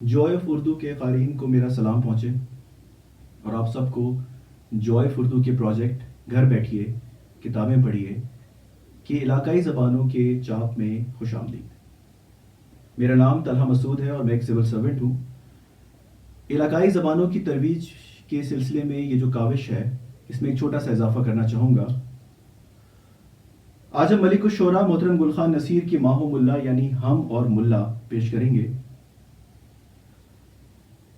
Joy of Urdu کے قارئین کو میرا سلام پہنچے اور آپ سب کو جوائے آف اردو کے پروجیکٹ گھر بیٹھیے کتابیں پڑھیے کہ علاقائی زبانوں کے چاپ میں خوش آمدید۔ میرا نام طلحہ مسعود ہے اور میں ایک سول سرونٹ ہوں۔ علاقائی زبانوں کی ترویج کے سلسلے میں یہ جو کاوش ہے اس میں ایک چھوٹا سا اضافہ کرنا چاہوں گا۔ آج ہم ملک الشعراء محترم گل خان نصیر کی ماں و ملا یعنی ہم اور ملا پیش کریں گے۔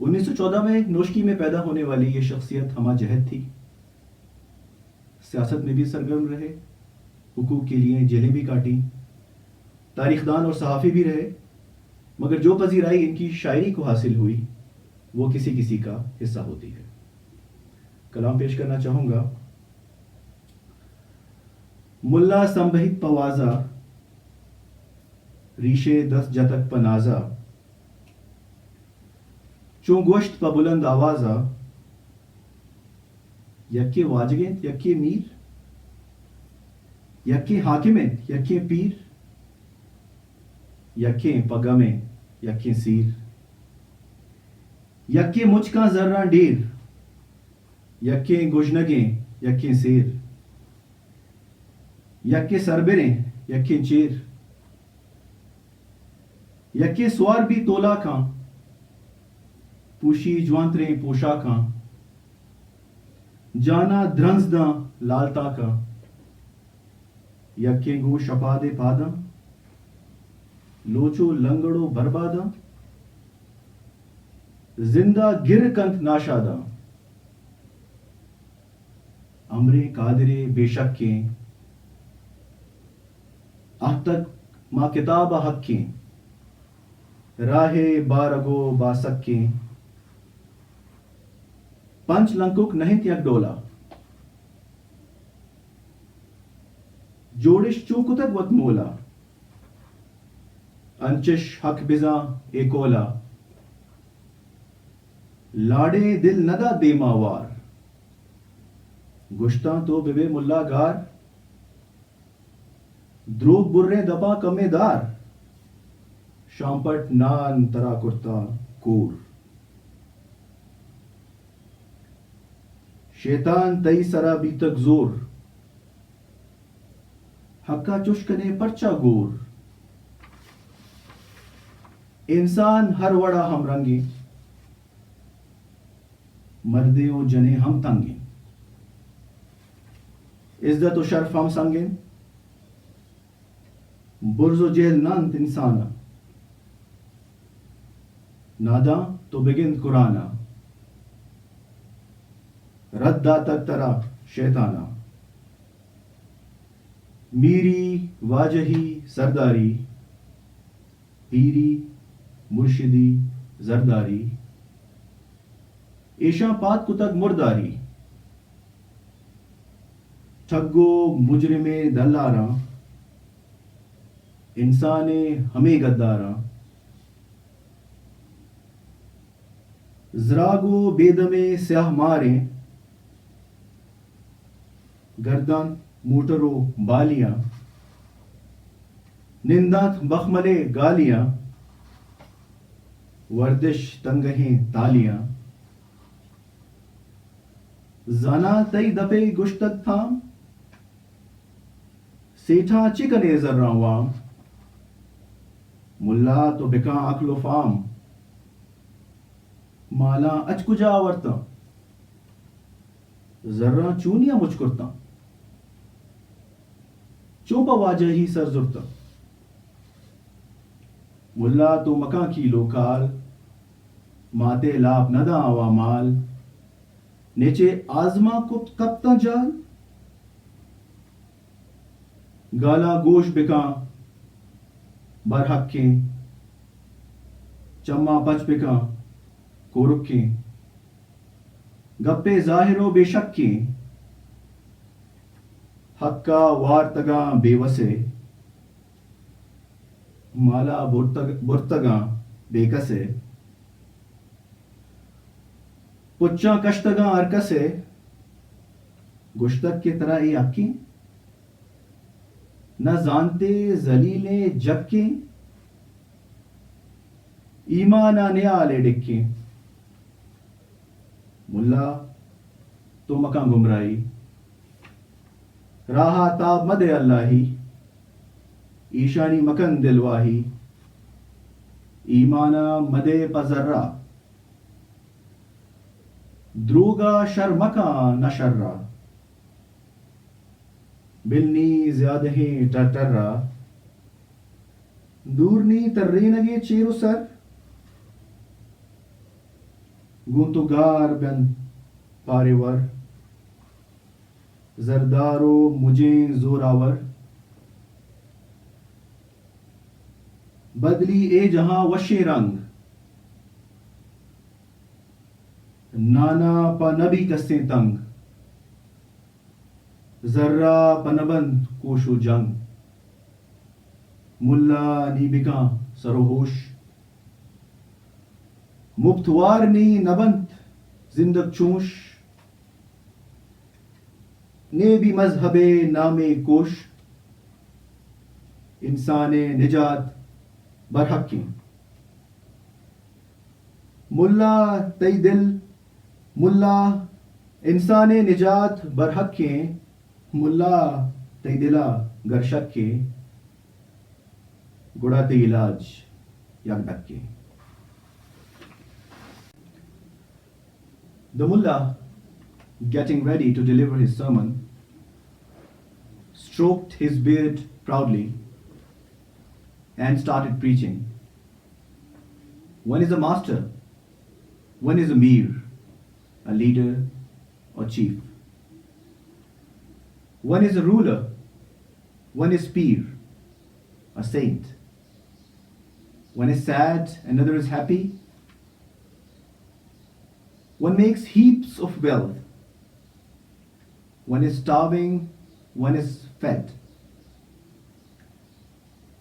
1914 میں نوشکی میں پیدا ہونے والی یہ شخصیت ہمہ جہت تھی، سیاست میں بھی سرگرم رہے، حقوق کے لیے جیلیں بھی کاٹی، تاریخ دان اور صحافی بھی رہے، مگر جو پذیرائی ان کی شاعری کو حاصل ہوئی وہ کسی کسی کا حصہ ہوتی ہے۔ کلام پیش کرنا چاہوں گا۔ ملا سنبہت پوازا ریشے دس جتک پنازا چون گوشت پا بلند آوازا یکی واجگند یکی میر یکی حاکمند یکی پیر یکی پگمند یکی سیر یکی مچکاں ذرہ ڈیر یکی گجنگیں یکی سیر یکی سربریں یکی چیر یکی سوار بھی تولا کھاں پوشی جوانتریں پوشاکاں جانا درنزداں لالتا کا یکے گو شپادے پاداں لوچو لنگڑو برباداں زندہ گر کنت ناشاداں امرے قادرے بے شکیں آہ تک ما کتاب حقیں راہ بارگو باسکیں پنچ لنکک نہت یک ڈولا جوڑش چوکتک وقت مولا انچش حق بزاں ایکولا لاڑے دل ندا دے ماوار گشتاں تو بے ملا گار دروگ برے دپا کمے دار شامپٹ نان ترا کرتا کور شیطان تئی سرا بیتک زور حقا چشکنے پرچا گور انسان ہر وڑا ہم رنگیں مردے و جنے ہم تنگیں عزت و شرف ہم سنگیں برز و جہل نانت انسانا ناداں تو بگند قرآنا ردا تک ترا شیطانا میری واجہی سرداری پیری مرشدی زرداری ایشاں پات کتک مرداری ٹھگو مجرم دلاراں انسان ہمیں گداراں زراگو بیدم سیاہ ماریں گردان موٹرو بالیاں نندات بخملے گالیاں وردش تنگہیں تالیاں زانا تئی دپے گشتک تھام سیٹھا چکنے ذرہ وام ملا تو بکاں عقل و فام مالا اچ کجا آورتا ذرہ چونیا مجھ کرتا چوپا واجہ ہی سر زرتا ملا تو مکاں کی لوکال ماتے لاپ ندا آوا مال نیچے آزما کت کپتا جال گالا گوش بکاں برحقیں چما بچ بکاں کورکیں گپے ظاہر و بے شکیں حق کا وار تگاں بے وسے مالا برتگاں بے کسے پچاں کشتگاں ارکسے گشتک کے طرح ای اکیں نہ زانتے ذلیلیں جب کے ईमान आने आले डिक्के मुल्ला तो मका गुमराई राहा ताब मदे अल्लाही ईशानी मकन दिलवाही ईमाना मदे पजर्रा द्रूगा शर्मका नशर्रा बिलनी ज्यादहे टटर्रा दूरनी तर्रीनगे चेरो सर गुंतुगार बन पारेवर जरदारो मुझे जोरावर बदली ए जहां वशे रंग नाना पनबी कस्ते तंग जर्रा पनबंद कोशो जंग मुल्ला नीबिका सरोहोश मुफ्तवार नी नबंत जिंदक चोश ने भी मजहबे नामे कोश इंसाने निजात बरहकी मुल्ला तई दिल मुल्ला इंसाने निजात बरहके मुल्ला तई दिला गरशके गुड़ाते इलाज याक डक्के The mullah, getting ready to deliver his sermon, stroked his beard proudly and started preaching. One is a master, one is a mir, a leader or chief. One is a ruler, one is peer, a saint. One is sad, another is happy. One makes heaps of wealth. One is starving, one is fed.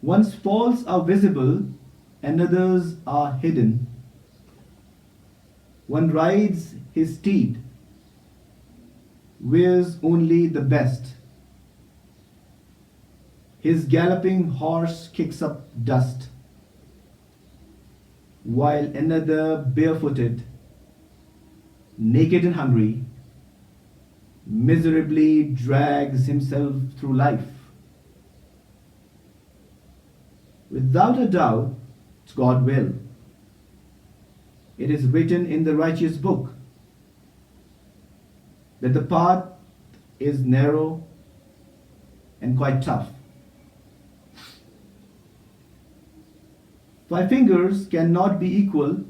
One's faults are visible and others are hidden. One rides his steed, wears only the best. His galloping horse kicks up dust, while another barefooted, naked and hungry, miserably drags himself through life. Without a doubt, it's God's will. It is written in the righteous book that the path is narrow and quite tough. 5 fingers cannot be equal.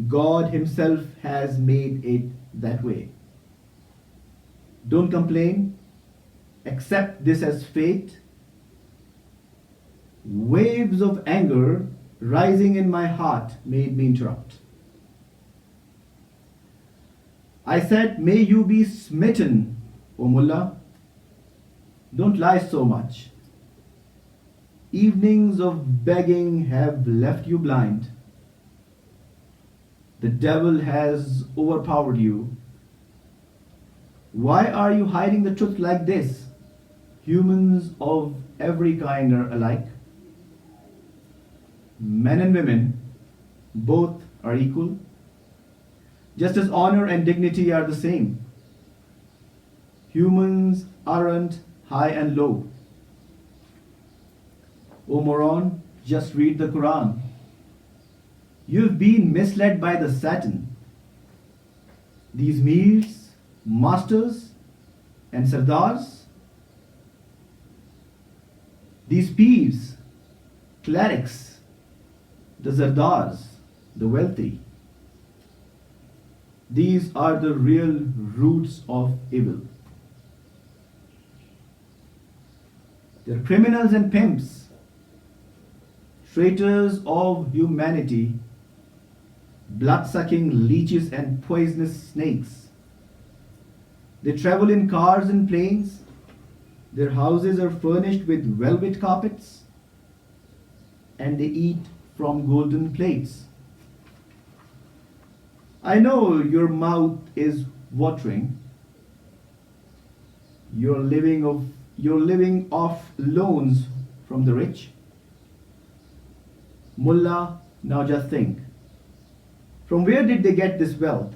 God himself has made it that way. Don't complain. Accept this as fate. Waves of anger rising in my heart made me interrupt. I said, may you be smitten, O Mulla. Don't lie so much. Evenings of begging have left you blind. The devil has overpowered you. Why are you hiding the truth like this? Humans of every kind are alike. Men and women, both are equal. Just as honor and dignity are the same. Humans aren't high and low. O moron, just read the Quran. You've been misled by the Satan. These mirs, masters, and sardars, these peers, clerics, the zardars, the wealthy, these are the real roots of evil. They're criminals and pimps, traitors of humanity, blood-sucking leeches and poisonous snakes. They travel in cars and planes. Their houses are furnished with velvet carpets, and they eat from golden plates. I know your mouth is watering. You're living off loans from the rich. Mullah, Now just think, from where did they get this wealth?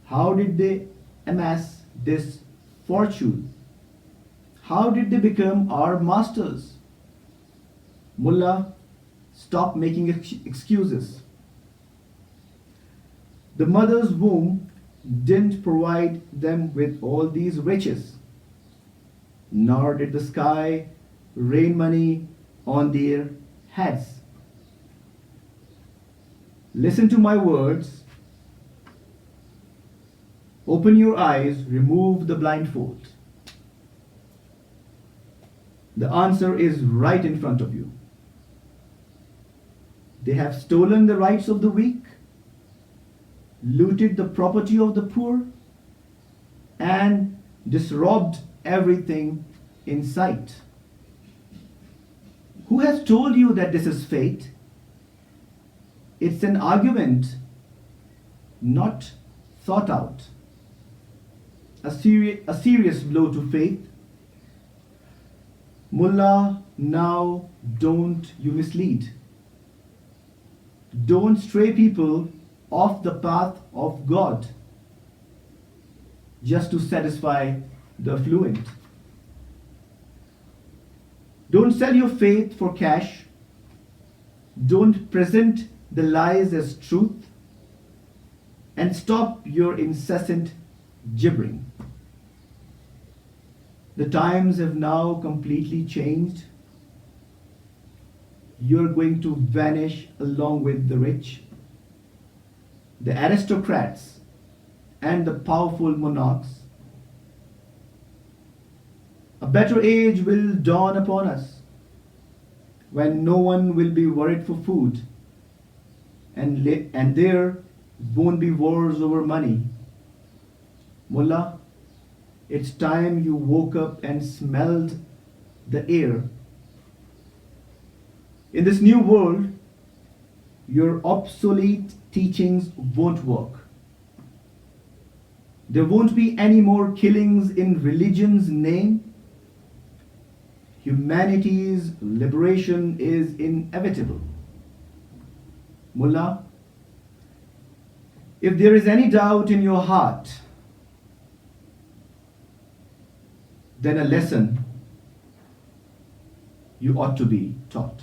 How did they amass this fortune? How did they become our masters? Mullah, stop making excuses. The mother's womb didn't provide them with all these riches, nor did the sky rain money on their heads. Listen to my words. Open your eyes, remove the blindfold. The answer is right in front of you. They have stolen the rights of the weak, looted the property of the poor, and disrobed everything in sight. Who has told you that this is fate? It's an argument not thought out. A serious blow to faith. Mullah, now don't you mislead. Don't stray people off the path of God just to satisfy the affluent. Don't sell your faith for cash. Don't present the lies as truth. And stop your incessant gibbering. The times have now completely changed. You're going to vanish along with the rich, the aristocrats, and the powerful monarchs. A better age will dawn upon us when no one will be worried for food and there won't be wars over money. Mullah, it's time you woke up and smelled the air. In this new world, your obsolete teachings won't work. There won't be any more killings in religion's name. Humanity's liberation is inevitable. Mullah, if there is any doubt in your heart, then a lesson you ought to be taught.